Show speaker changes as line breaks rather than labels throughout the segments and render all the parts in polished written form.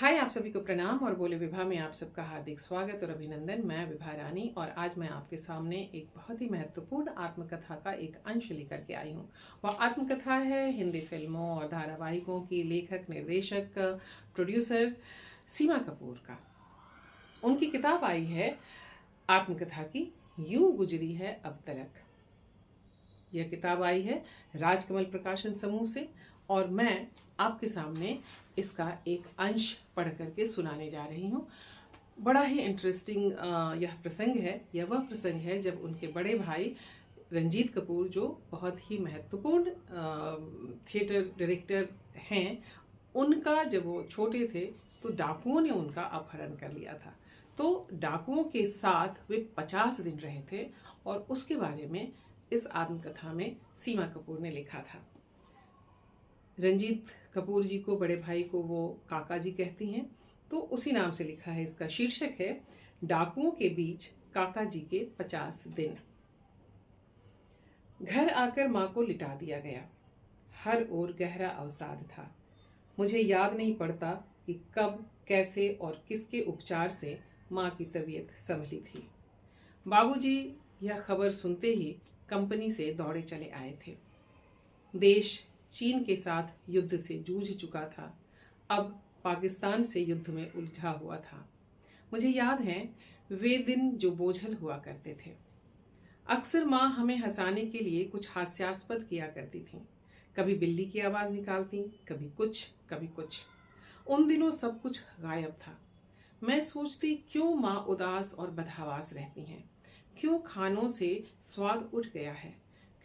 हाय, आप सभी को प्रणाम और बोले विभा में आप सबका हार्दिक स्वागत और अभिनंदन। मैं विभा रानी और आज मैं आपके सामने एक बहुत ही महत्वपूर्ण आत्मकथा का एक अंश लेकर के आई हूँ। वह आत्मकथा है हिंदी फिल्मों और धारावाहिकों की लेखक, निर्देशक, प्रोड्यूसर सीमा कपूर का। उनकी किताब आई है आत्मकथा की, यूं गुजरी है अब तलक। यह किताब आई है राजकमल प्रकाशन समूह से और मैं आपके सामने इसका एक अंश पढ़ करके सुनाने जा रही हूँ। बड़ा ही इंटरेस्टिंग यह प्रसंग है। यह वह प्रसंग है जब उनके बड़े भाई रंजीत कपूर, जो बहुत ही महत्वपूर्ण थिएटर डायरेक्टर हैं, उनका जब वो छोटे थे तो डाकुओं ने उनका अपहरण कर लिया था। तो डाकुओं के साथ वे 50 दिन रहे थे और उसके बारे में इस आत्मकथा में सीमा कपूर ने लिखा था। रंजीत कपूर जी को, बड़े भाई को, वो काका जी कहती हैं, तो उसी नाम से लिखा है। इसका शीर्षक है डाकुओं के बीच काका जी के 50 दिन। घर आकर माँ को लिटा दिया गया। हर ओर गहरा अवसाद था। मुझे याद नहीं पड़ता कि कब, कैसे और किसके उपचार से माँ की तबीयत संभली थी। बाबूजी यह खबर सुनते ही कंपनी से दौड़े चले आए थे। देश चीन के साथ युद्ध से जूझ चुका था, अब पाकिस्तान से युद्ध में उलझा हुआ था। मुझे याद है वे दिन जो बोझल हुआ करते थे। अक्सर माँ हमें हंसाने के लिए कुछ हास्यास्पद किया करती थी। कभी बिल्ली की आवाज़ निकालती, कभी कुछ कभी कुछ। उन दिनों सब कुछ गायब था। मैं सोचती, क्यों माँ उदास और बदहवास रहती हैं? क्यों खानों से स्वाद उठ गया है?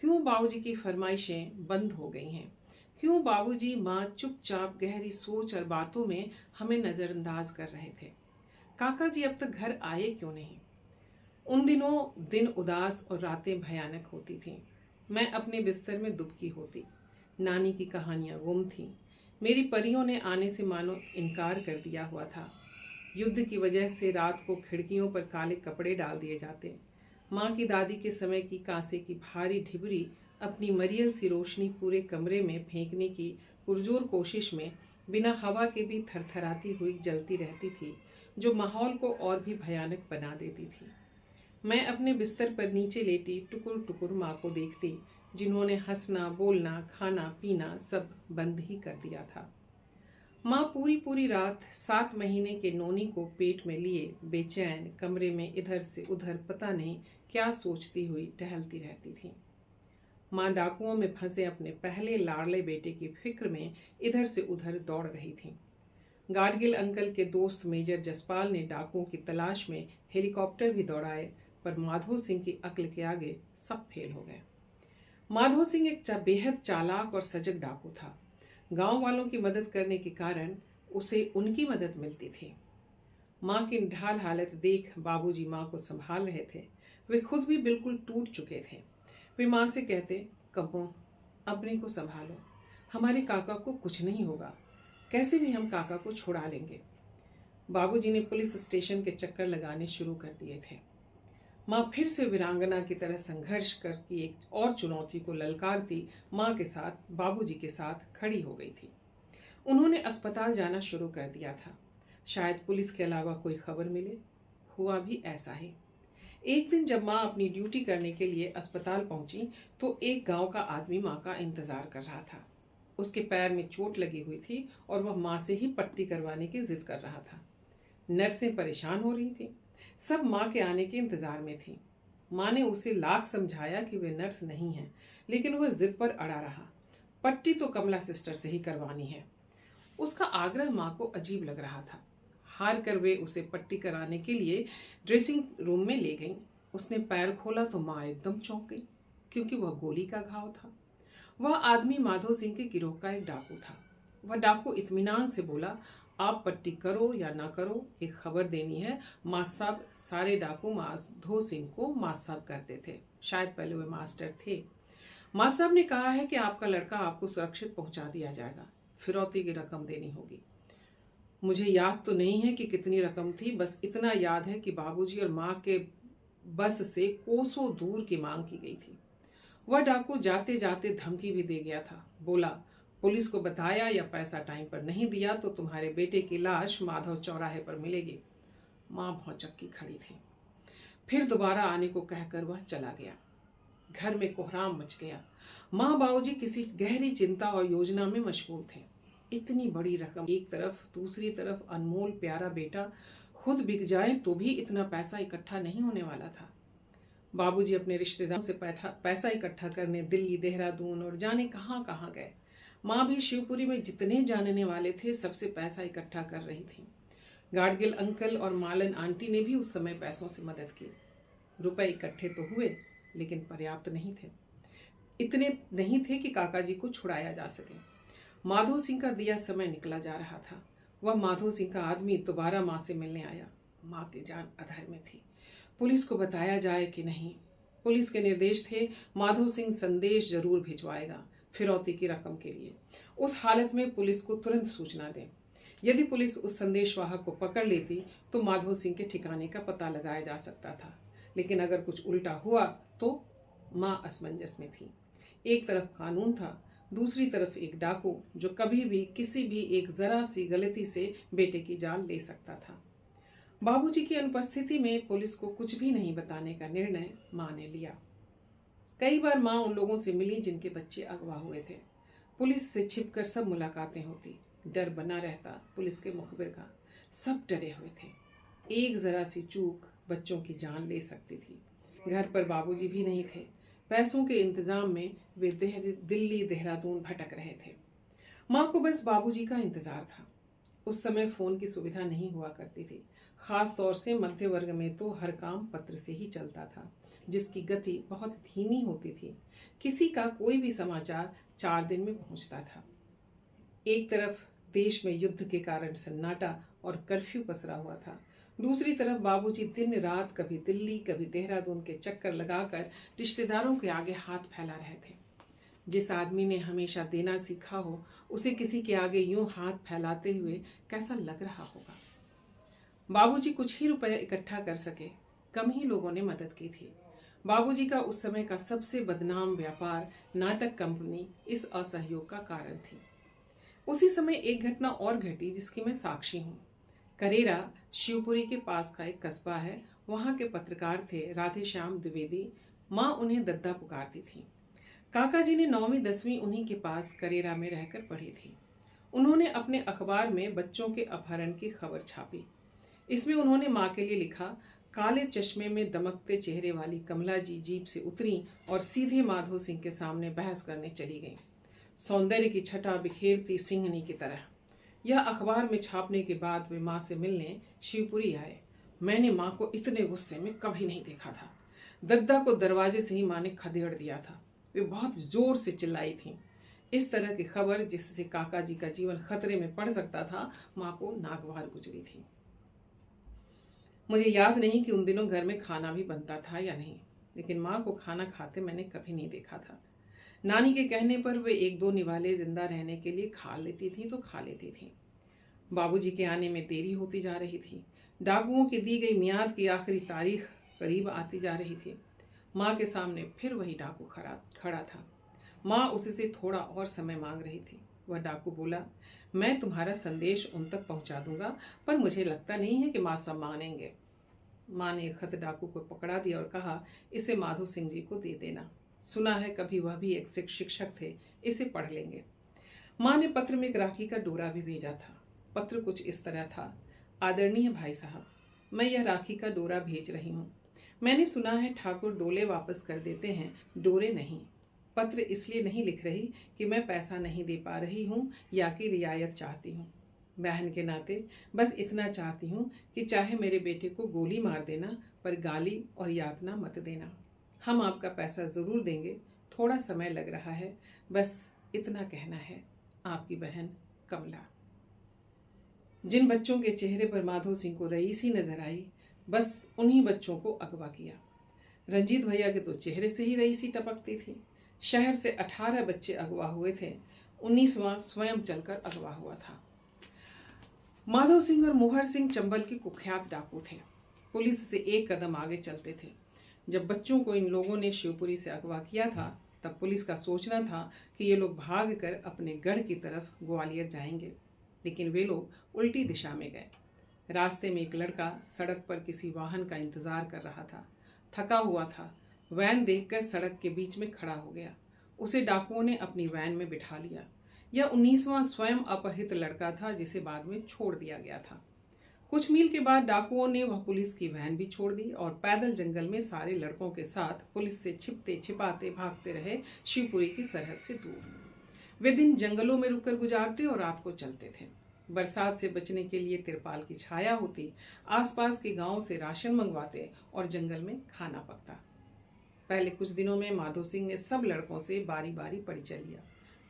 क्यों बाबूजी की फरमाइशें बंद हो गई हैं? क्यों बाबूजी माँ चुपचाप गहरी सोच और बातों में हमें नज़रअंदाज कर रहे थे? काका जी अब तक घर आए क्यों नहीं? उन दिनों दिन उदास और रातें भयानक होती थीं। मैं अपने बिस्तर में दुबकी होती। नानी की कहानियाँ गुम थीं। मेरी परियों ने आने से मानो इनकार कर दिया हुआ था। युद्ध की वजह से रात को खिड़कियों पर काले कपड़े डाल दिए जाते। माँ की दादी के समय की कांसे की भारी ढिबरी अपनी मरियल सी रोशनी पूरे कमरे में फेंकने की पुरजोर कोशिश में बिना हवा के भी थरथराती हुई जलती रहती थी, जो माहौल को और भी भयानक बना देती थी। मैं अपने बिस्तर पर नीचे लेटी टुकुर टुकुर माँ को देखती, जिन्होंने हंसना, बोलना, खाना पीना सब बंद ही कर दिया था। माँ पूरी पूरी रात 7 महीने के नोनी को पेट में लिए बेचैन कमरे में इधर से उधर पता नहीं क्या सोचती हुई टहलती रहती थी। माँ डाकुओं में फंसे अपने पहले लाडले बेटे की फिक्र में इधर से उधर दौड़ रही थी। गाडगिल अंकल के दोस्त मेजर जसपाल ने डाकुओं की तलाश में हेलीकॉप्टर भी दौड़ाए, पर माधो सिंह की अक्ल के आगे सब फेल हो गए। माधो सिंह एक बेहद चालाक और सजग डाकू था। गांव वालों की मदद करने के कारण उसे उनकी मदद मिलती थी। माँ की ढाल हालत देख बाबूजी माँ को संभाल रहे थे। वे खुद भी बिल्कुल टूट चुके थे। वे माँ से कहते, कब्बो अपने को संभालो, हमारे काका को कुछ नहीं होगा, कैसे भी हम काका को छुड़ा लेंगे। बाबूजी ने पुलिस स्टेशन के चक्कर लगाने शुरू कर दिए थे। माँ फिर से वीरांगना की तरह संघर्ष करके एक और चुनौती को ललकारती माँ के साथ, बाबूजी के साथ खड़ी हो गई थी। उन्होंने अस्पताल जाना शुरू कर दिया था। शायद पुलिस के अलावा कोई खबर मिले। हुआ भी ऐसा ही। एक दिन जब माँ अपनी ड्यूटी करने के लिए अस्पताल पहुंची तो एक गांव का आदमी माँ का इंतजार कर रहा था। उसके पैर में चोट लगी हुई थी और वह माँ से ही पट्टी करवाने की जिद कर रहा था। नर्सें परेशान हो रही थी, सब माँ के आने के इंतजार में थी। माँ ने उसे लाख समझाया कि वे नर्स नहीं हैं, लेकिन वह जिद पर अड़ा रहा। पट्टी तो कमला सिस्टर से ही करवानी है। उसका आग्रह माँ को अजीब लग रहा था। हार कर वे उसे पट्टी कराने के लिए ड्रेसिंग रूम में ले गईं। उसने पैर खोला तो माँ एकदम चौंक गई, क्योंकि वह गोली का घाव था। वह आदमी माधो सिंह के गिरोह का एक डाकू था। वह डाकू इत्मीनान से बोला, आप पट्टी करो या ना करो, एक खबर देनी है। माँ साहब, सारे डाकू माधो सिंह को माँ साहब करते थे, शायद पहले वे मास्टर थे। माँ साहब ने कहा है कि आपका लड़का आपको सुरक्षित पहुंचा दिया जाएगा, फिरौती की रकम देनी होगी। मुझे याद तो नहीं है कि कितनी रकम थी, बस इतना याद है कि बाबूजी और माँ के बस से कोसों दूर की मांग की गई थी। वह डाकू जाते जाते धमकी भी दे गया था। बोला, पुलिस को बताया या पैसा टाइम पर नहीं दिया तो तुम्हारे बेटे की लाश माधव चौराहे पर मिलेगी। माँ भौचक्की की खड़ी थी। फिर दोबारा आने को कहकर वह चला गया। घर में कोहराम मच गया। माँ बाबूजी किसी गहरी चिंता और योजना में मशगूल थे। इतनी बड़ी रकम एक तरफ, दूसरी तरफ अनमोल प्यारा बेटा खुद बिक जाए तो भी इतना पैसा इकट्ठा नहीं होने वाला था। बाबूजी अपने रिश्तेदारों से पैसा इकट्ठा करने दिल्ली, देहरादून और जाने कहाँ कहाँ गए। माँ भी शिवपुरी में जितने जानने वाले थे सबसे पैसा इकट्ठा कर रही थी। गाडगिल अंकल और मालन आंटी ने भी उस समय पैसों से मदद की। रुपए इकट्ठे तो हुए लेकिन पर्याप्त नहीं थे। इतने नहीं थे कि काका जी को छुड़ाया जा सके। माधो सिंह का दिया समय निकला जा रहा था। वह माधो सिंह का आदमी दोबारा माँ से मिलने आया। माँ की जान अधर में थी। पुलिस को बताया जाए कि नहीं। पुलिस के निर्देश थे माधो सिंह संदेश जरूर भिजवाएगा फिरौती की रकम के लिए। उस हालत में पुलिस को तुरंत सूचना दें। यदि पुलिस उस संदेशवाहक को पकड़ लेती तो माधो सिंह के ठिकाने का पता लगाया जा सकता था, लेकिन अगर कुछ उल्टा हुआ तो माँ असमंजस में थी। एक तरफ कानून था, दूसरी तरफ एक डाकू जो कभी भी किसी भी एक जरा सी गलती से बेटे की जान ले सकता था। बाबूजी की अनुपस्थिति में पुलिस को कुछ भी नहीं बताने का निर्णय माँ ने लिया। कई बार माँ उन लोगों से मिली जिनके बच्चे अगवा हुए थे। पुलिस से छिपकर सब मुलाकातें होती। डर बना रहता पुलिस के मुखबिर का। सब डरे हुए थे। एक जरा सी चूक बच्चों की जान ले सकती थी। घर पर बाबूजी भी नहीं थे। पैसों के इंतजाम में वे दिल्ली, देहरादून भटक रहे थे। माँ को बस बाबूजी का इंतजार था। उस समय फोन की सुविधा नहीं हुआ करती थी। खास तौर से मध्य वर्ग में तो हर काम पत्र से ही चलता था, जिसकी गति बहुत धीमी होती थी। किसी का कोई भी समाचार 4 दिन में पहुंचता था। एक तरफ देश में युद्ध के कारण सन्नाटा और कर्फ्यू पसरा हुआ था। दूसरी तरफ बाबूजी दिन रात कभी दिल्ली, कभी देहरादून के चक्कर लगाकर रिश्तेदारों के आगे हाथ फैला रहे थे। जिस आदमी ने हमेशा देना सीखा हो उसे किसी के आगे यूं हाथ फैलाते हुए कैसा लग रहा होगा। बाबूजी कुछ ही रुपए इकट्ठा कर सके। कम ही लोगों ने मदद की थी। बाबूजी का उस समय का सबसे बदनाम व्यापार नाटक कंपनी इस असहयोग का कारण थी। उसी समय एक घटना और घटी जिसकी मैं साक्षी हूँ। करेरा शिवपुरी के पास का एक कस्बा है। वहाँ के पत्रकार थे राधेश्याम द्विवेदी। माँ उन्हें दद्दा पुकारती थी। काका जी ने 9वीं 10वीं उन्हीं के पास करेरा में रहकर पढ़ी थी। उन्होंने अपने अखबार में बच्चों के अपहरण की खबर छापी। इसमें उन्होंने माँ के लिए लिखा, काले चश्मे में दमकते चेहरे वाली कमला जी जीप से उतरी और सीधे माधो सिंह के सामने बहस करने चली गईं, सौंदर्य की छटा बिखेरती सिंहनी की तरह। यह अखबार में छापने के बाद वे माँ से मिलने शिवपुरी आए। मैंने माँ को इतने गुस्से में कभी नहीं देखा था। दद्दा को दरवाजे से ही माँ ने खदेड़ दिया था। वे बहुत जोर से चिल्लाई थीं। इस तरह की खबर जिससे काका जी का जीवन खतरे में पड़ सकता था, माँ को नागवार गुजरी थी। मुझे याद नहीं कि उन दिनों घर में खाना भी बनता था या नहीं, लेकिन माँ को खाना खाते मैंने कभी नहीं देखा था। नानी के कहने पर वे 1-2 निवाले जिंदा रहने के लिए खा लेती थी तो खा लेती थी। बाबूजी के आने में देरी होती जा रही थी। डाकुओं की दी गई मियाद की आखिरी तारीख करीब आती जा रही थी। माँ के सामने फिर वही डाकू खड़ा था। माँ उससे थोड़ा और समय मांग रही थी। वह डाकू बोला, मैं तुम्हारा संदेश उन तक पहुंचा दूंगा, पर मुझे लगता नहीं है कि माँ सब मानेंगे। माँ ने खत डाकू को पकड़ा दिया और कहा, इसे माधो सिंह जी को दे देना। सुना है कभी वह भी एक शिक्षक थे, इसे पढ़ लेंगे। माँ ने पत्र में एक राखी का डोरा भी भेजा था। पत्र कुछ इस तरह था, आदरणीय भाई साहब, मैं यह राखी का डोरा भेज रही हूँ। मैंने सुना है ठाकुर डोले वापस कर देते हैं, डोरे नहीं। पत्र इसलिए नहीं लिख रही कि मैं पैसा नहीं दे पा रही हूँ या कि रियायत चाहती हूँ। बहन के नाते बस इतना चाहती हूँ कि चाहे मेरे बेटे को गोली मार देना, पर गाली और यातना मत देना। हम आपका पैसा ज़रूर देंगे, थोड़ा समय लग रहा है, बस इतना कहना है। आपकी बहन कमला। जिन बच्चों के चेहरे पर माधो सिंह को रईसी नजर आई, बस उन्हीं बच्चों को अगवा किया। रंजीत भैया के तो चेहरे से ही रईसी टपकती थी। शहर से 18 बच्चे अगवा हुए थे। 19वां स्वयं चलकर अगवा हुआ था। माधव सिंह और मोहर सिंह चंबल के कुख्यात डाकू थे। पुलिस से 1 कदम आगे चलते थे। जब बच्चों को इन लोगों ने शिवपुरी से अगवा किया था तब पुलिस का सोचना था कि ये लोग भागकर अपने गढ़ की तरफ ग्वालियर जाएंगे, लेकिन वे लोग उल्टी दिशा में गए। रास्ते में एक लड़का सड़क पर किसी वाहन का इंतजार कर रहा था। थका हुआ था। वैन देखकर सड़क के बीच में खड़ा हो गया। उसे डाकुओं ने अपनी वैन में बिठा लिया। यह 19वां स्वयं अपहृत लड़का था जिसे बाद में छोड़ दिया गया था। कुछ मील के बाद डाकुओं ने वह पुलिस की वैन भी छोड़ दी और पैदल जंगल में सारे लड़कों के साथ पुलिस से छिपते छिपाते भागते रहे शिवपुरी की सरहद से दूर। वे दिन जंगलों में रुककर गुजारते और रात को चलते थे। बरसात से बचने के लिए तिरपाल की छाया होती। आसपास के गांवों से राशन मंगवाते और जंगल में खाना पकता। पहले कुछ दिनों में माधो सिंह ने सब लड़कों से बारी बारी परिचय लिया।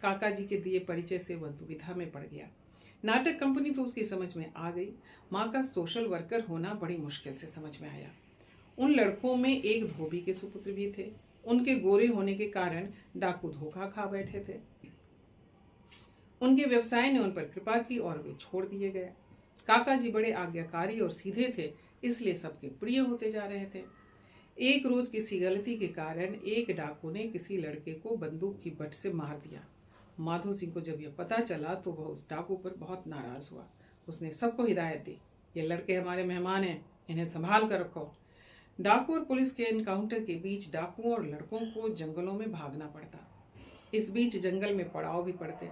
काका जी के दिए परिचय से वह दुविधा में पड़ गया। नाटक कंपनी तो उसकी समझ में आ गई, माँ का सोशल वर्कर होना बड़ी मुश्किल से समझ में आया। उन लड़कों में एक धोबी के सुपुत्र भी थे। उनके गोरे होने के कारण डाकू धोखा खा बैठे थे। उनके व्यवसाय ने उन पर कृपा की और वे छोड़ दिए गए। काका जी बड़े आज्ञाकारी और सीधे थे, इसलिए सबके प्रिय होते जा रहे थे। एक रोज किसी गलती के कारण एक डाकू ने किसी लड़के को बंदूक की बट से मार दिया। माधो सिंह को जब यह पता चला तो वह उस डाकू पर बहुत नाराज हुआ। उसने सबको हिदायत दी, ये लड़के हमारे मेहमान हैं, इन्हें संभाल कर रखो। डाकू और पुलिस के एनकाउंटर के बीच डाकुओं और लड़कों को जंगलों में भागना पड़ता। इस बीच जंगल में पड़ाव भी पड़ते।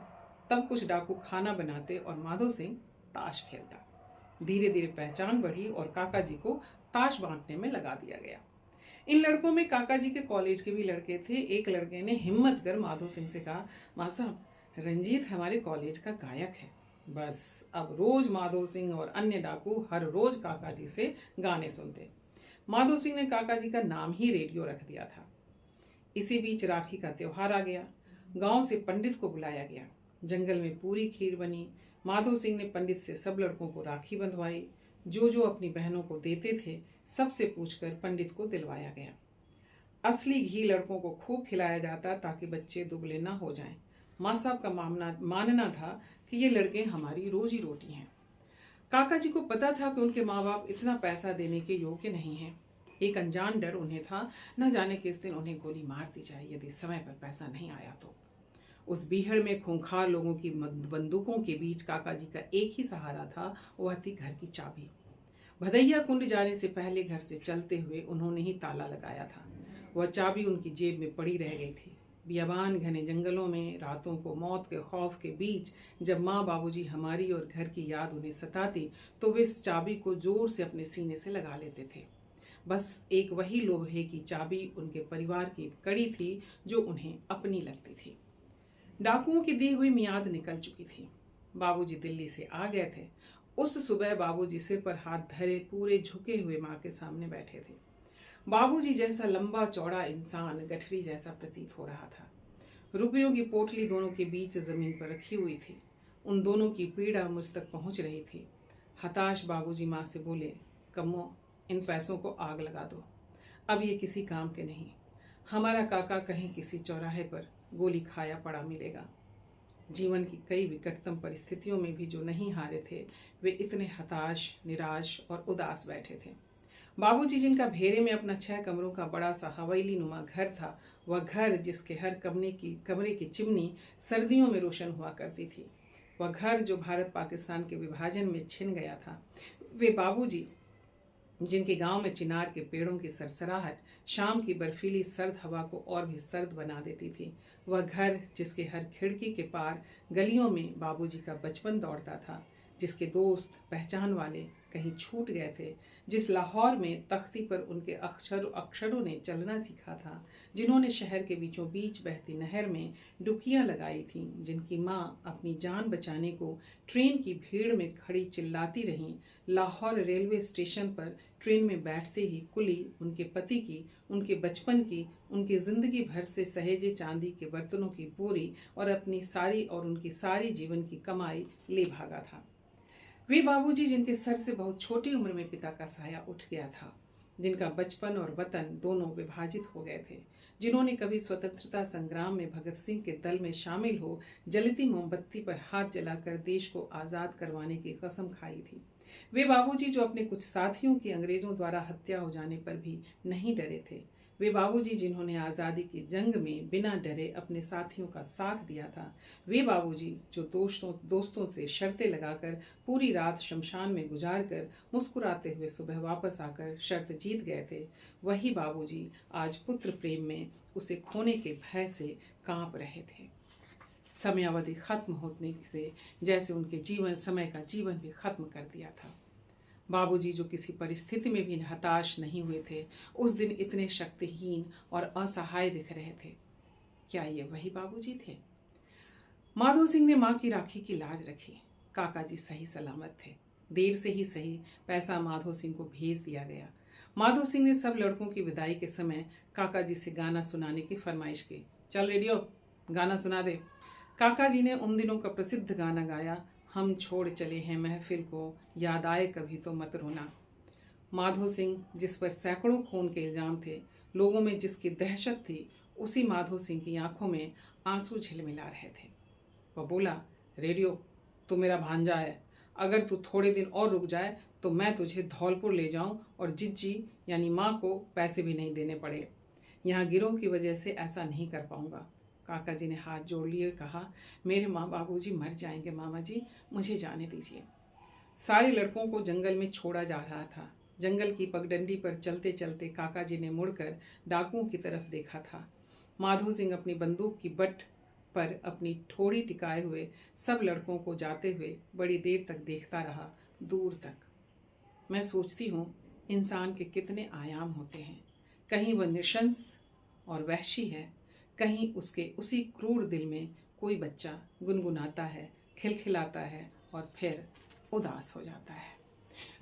तब कुछ डाकू खाना बनाते और माधो सिंह ताश खेलता। धीरे धीरे पहचान बढ़ी और काका जी को ताश बांटने में लगा दिया गया। इन लड़कों में काका जी के कॉलेज के भी लड़के थे। एक लड़के ने हिम्मत कर माधो सिंह से कहा, माँ साहब, रंजीत हमारे कॉलेज का गायक है। बस अब रोज माधो सिंह और अन्य डाकू हर रोज काका जी से गाने सुनते। माधो सिंह ने काका जी का नाम ही रेडियो रख दिया था। इसी बीच राखी का त्योहार आ गया। गांव से पंडित को बुलाया गया। जंगल में पूरी खीर बनी। माधो सिंह ने पंडित से सब लड़कों को राखी बंधवाई। जो जो अपनी बहनों को देते थे सबसे पूछकर पंडित को दिलवाया गया। असली घी लड़कों को खूब खिलाया जाता ताकि बच्चे दुबले ना हो जाएं। माँ साहब का मानना था कि ये लड़के हमारी रोजी रोटी हैं। काका जी को पता था कि उनके माँ बाप इतना पैसा देने के योग्य नहीं हैं। एक अनजान डर उन्हें था, न जाने किस दिन उन्हें गोली मार दी जाए यदि समय पर पैसा नहीं आया तो। उस बीहड़ में खूंखार लोगों की बंदूकों के बीच काका जी का एक ही सहारा था, वह थी घर की चाबी। भदैया कुंड जाने से पहले घर से चलते हुए उन्होंने ही ताला लगाया था। वह चाबी उनकी जेब में पड़ी रह गई थी। बियाबान घने जंगलों में रातों को मौत के खौफ के बीच जब माँ बाबूजी हमारी और घर की याद उन्हें सताती तो वे इस चाबी को जोर से अपने सीने से लगा लेते थे। बस एक वही लोहे की चाबी उनके परिवार की एक कड़ी थी जो उन्हें अपनी लगती थी। डाकुओं की दी हुई मियाद निकल चुकी थी। बाबूजी दिल्ली से आ गए थे। उस सुबह बाबूजी सिर पर हाथ धरे पूरे झुके हुए माँ के सामने बैठे थे। बाबूजी जैसा लंबा चौड़ा इंसान गठरी जैसा प्रतीत हो रहा था। रुपयों की पोटली दोनों के बीच जमीन पर रखी हुई थी। उन दोनों की पीड़ा मुझ तक पहुंच रही थी। हताश बाबूजी माँ से बोले, कम्मो, इन पैसों को आग लगा दो, अब ये किसी काम के नहीं। हमारा काका कहीं किसी चौराहे पर गोली खाया पड़ा मिलेगा। जीवन की कई विकटतम परिस्थितियों में भी जो नहीं हारे थे वे इतने हताश, निराश और उदास बैठे थे। बाबूजी जिनका भेरे में अपना 6 कमरों का बड़ा सा हवेली नुमा घर था, वह घर जिसके हर कमरे की चिमनी सर्दियों में रोशन हुआ करती थी, वह घर जो भारत पाकिस्तान के विभाजन में छिन गया था, वे बाबूजी जिनके गांव में चिनार के पेड़ों की सरसराहट शाम की बर्फीली सर्द हवा को और भी सर्द बना देती थी, वह घर जिसके हर खिड़की के पार गलियों में बाबूजी का बचपन दौड़ता था, जिसके दोस्त पहचान वाले कहीं छूट गए थे, जिस लाहौर में तख्ती पर उनके अक्षरों ने चलना सीखा था, जिन्होंने शहर के बीचों बीच बहती नहर में डुबकियां लगाई थीं, जिनकी माँ अपनी जान बचाने को ट्रेन की भीड़ में खड़ी चिल्लाती रहीं, लाहौर रेलवे स्टेशन पर ट्रेन में बैठते ही कुली उनके पति की, उनके बचपन की, उनकी ज़िंदगी भर से सहेजे चांदी के बर्तनों की बोरी और उनकी सारी जीवन की कमाई ले भागा था। वे बाबूजी जिनके सर से बहुत छोटी उम्र में पिता का साया उठ गया था, जिनका बचपन और वतन दोनों विभाजित हो गए थे, जिन्होंने कभी स्वतंत्रता संग्राम में भगत सिंह के दल में शामिल हो जलती मोमबत्ती पर हाथ जलाकर देश को आज़ाद करवाने की कसम खाई थी। वे बाबूजी जो अपने कुछ साथियों की अंग्रेजों द्वारा हत्या हो जाने पर भी नहीं डरे थे। वे बाबूजी जिन्होंने आज़ादी की जंग में बिना डरे अपने साथियों का साथ दिया था, वे बाबूजी जो दोस्तों से शर्तें लगाकर पूरी रात शमशान में गुजार कर मुस्कुराते हुए सुबह वापस आकर शर्त जीत गए थे, वही बाबूजी आज पुत्र प्रेम में उसे खोने के भय से कांप रहे थे। समयावधि खत्म होने से जैसे उनके समय का जीवन भी खत्म कर दिया था। बाबूजी जो किसी परिस्थिति में भी हताश नहीं हुए थे, उस दिन इतने शक्तिहीन और असहाय दिख रहे थे। क्या ये वही बाबूजी थे? माधो सिंह ने माँ की राखी की लाज रखी। काका जी सही सलामत थे। देर से ही सही पैसा माधो सिंह को भेज दिया गया। माधो सिंह ने सब लड़कों की विदाई के समय काका जी से गाना सुनाने की फरमाइश की। चल रेडियो, गाना सुना दे। काका जी ने उन दिनों का प्रसिद्ध गाना गाया, हम छोड़ चले हैं महफिल को, याद आए कभी तो मत रोना। माधो सिंह जिस पर सैकड़ों खून के इल्जाम थे, लोगों में जिसकी दहशत थी, उसी माधो सिंह की आंखों में आंसू झिलमिला रहे थे। वह बोला, रेडियो तू मेरा भांजा है, अगर तू थोड़े दिन और रुक जाए तो मैं तुझे धौलपुर ले जाऊं और जिज्जी यानी माँ को पैसे भी नहीं देने पड़े। यहाँ गिरोह की वजह से ऐसा नहीं कर पाऊंगा। काका जी ने हाथ जोड़ लिए, कहा, मेरे माँ बाबूजी मर जाएंगे मामा जी, मुझे जाने दीजिए। सारे लड़कों को जंगल में छोड़ा जा रहा था। जंगल की पगडंडी पर चलते चलते काका जी ने मुड़कर डाकुओं की तरफ देखा था। माधो सिंह अपनी बंदूक की बट पर अपनी ठोड़ी टिकाए हुए सब लड़कों को जाते हुए बड़ी देर तक देखता रहा, दूर तक। मैं सोचती हूँ इंसान के कितने आयाम होते हैं। कहीं वह नृशंस और वहशी है, कहीं उसके उसी क्रूर दिल में कोई बच्चा गुनगुनाता है, खिलखिलाता है और फिर उदास हो जाता है।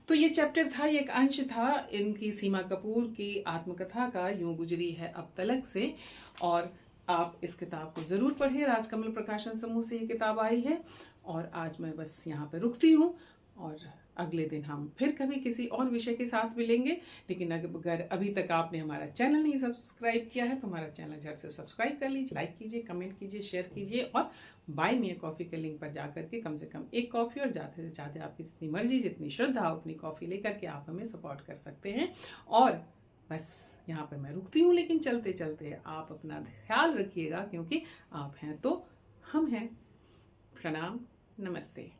तो ये चैप्टर था, ये एक अंश था इनकी सीमा कपूर की आत्मकथा का, यूं गुजरी है अब तलक से। और आप इस किताब को ज़रूर पढ़ें। राजकमल प्रकाशन समूह से ये किताब आई है। और आज मैं बस यहाँ पे रुकती हूँ और अगले दिन हम फिर कभी किसी और विषय के साथ मिलेंगे। लेकिन अगर अभी तक आपने हमारा चैनल नहीं सब्सक्राइब किया है तो हमारा चैनल झट से सब्सक्राइब कर लीजिए, लाइक कीजिए, कमेंट कीजिए, शेयर कीजिए और बाय मी कॉफ़ी के लिंक पर जाकर के कम से कम एक कॉफ़ी और ज़्यादा से ज़्यादा आपकी जितनी मर्जी, जितनी श्रद्धा हो उतनी कॉफ़ी लेकर के आप हमें सपोर्ट कर सकते हैं। और बस यहाँ पे मैं रुकती हूँ, लेकिन चलते चलते आप अपना ख्याल रखिएगा, क्योंकि आप हैं तो हम हैं। प्रणाम, नमस्ते।